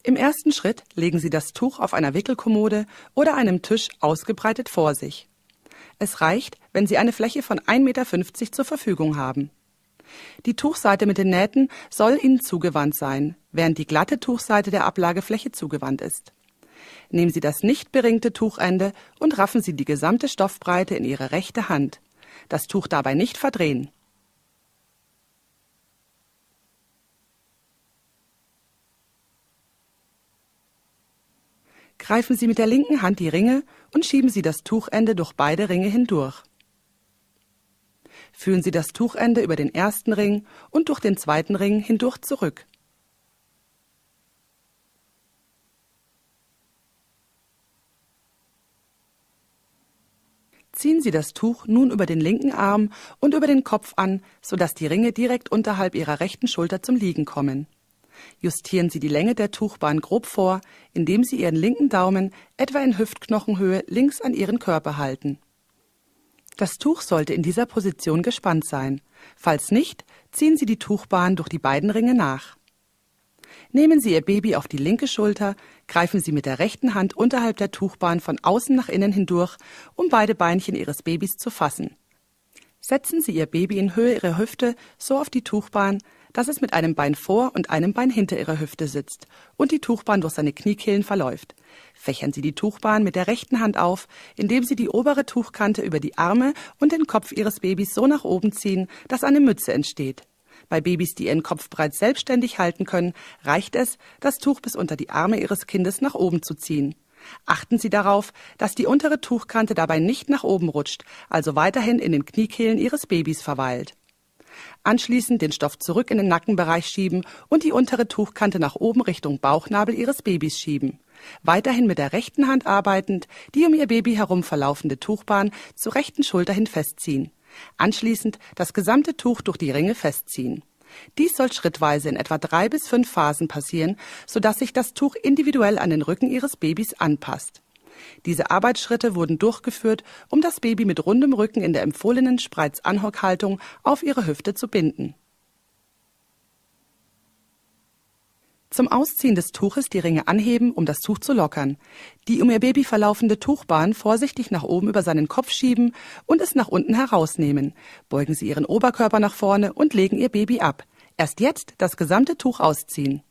Im ersten Schritt legen Sie das Tuch auf einer Wickelkommode oder einem Tisch ausgebreitet vor sich. Es reicht, wenn Sie eine Fläche von 1,50 Meter zur Verfügung haben. Die Tuchseite mit den Nähten soll Ihnen zugewandt sein, während die glatte Tuchseite der Ablagefläche zugewandt ist. Nehmen Sie das nicht beringte Tuchende und raffen Sie die gesamte Stoffbreite in Ihre rechte Hand. Das Tuch dabei nicht verdrehen. Greifen Sie mit der linken Hand die Ringe und schieben Sie das Tuchende durch beide Ringe hindurch. Führen Sie das Tuchende über den ersten Ring und durch den zweiten Ring hindurch zurück. Ziehen Sie das Tuch nun über den linken Arm und über den Kopf an, sodass die Ringe direkt unterhalb Ihrer rechten Schulter zum Liegen kommen. Justieren Sie die Länge der Tuchbahn grob vor, indem Sie Ihren linken Daumen etwa in Hüftknochenhöhe links an Ihren Körper halten. Das Tuch sollte in dieser Position gespannt sein. Falls nicht, ziehen Sie die Tuchbahn durch die beiden Ringe nach. Nehmen Sie Ihr Baby auf die linke Schulter, greifen Sie mit der rechten Hand unterhalb der Tuchbahn von außen nach innen hindurch, um beide Beinchen Ihres Babys zu fassen. Setzen Sie Ihr Baby in Höhe Ihrer Hüfte so auf die Tuchbahn, dass es mit einem Bein vor und einem Bein hinter Ihrer Hüfte sitzt und die Tuchbahn durch seine Kniekehlen verläuft. Fächern Sie die Tuchbahn mit der rechten Hand auf, indem Sie die obere Tuchkante über die Arme und den Kopf Ihres Babys so nach oben ziehen, dass eine Mütze entsteht. Bei Babys, die ihren Kopf bereits selbstständig halten können, reicht es, das Tuch bis unter die Arme Ihres Kindes nach oben zu ziehen. Achten Sie darauf, dass die untere Tuchkante dabei nicht nach oben rutscht, also weiterhin in den Kniekehlen Ihres Babys verweilt. Anschließend den Stoff zurück in den Nackenbereich schieben und die untere Tuchkante nach oben Richtung Bauchnabel Ihres Babys schieben. Weiterhin mit der rechten Hand arbeitend, die um Ihr Baby herum verlaufende Tuchbahn zur rechten Schulter hin festziehen. Anschließend das gesamte Tuch durch die Ringe festziehen. Dies soll schrittweise in etwa 3 bis 5 Phasen passieren, sodass sich das Tuch individuell an den Rücken Ihres Babys anpasst. Diese Arbeitsschritte wurden durchgeführt, um das Baby mit rundem Rücken in der empfohlenen Spreizanhockhaltung auf ihre Hüfte zu binden. Zum Ausziehen des Tuches die Ringe anheben, um das Tuch zu lockern. Die um Ihr Baby verlaufende Tuchbahn vorsichtig nach oben über seinen Kopf schieben und es nach unten herausnehmen. Beugen Sie Ihren Oberkörper nach vorne und legen Ihr Baby ab. Erst jetzt das gesamte Tuch ausziehen.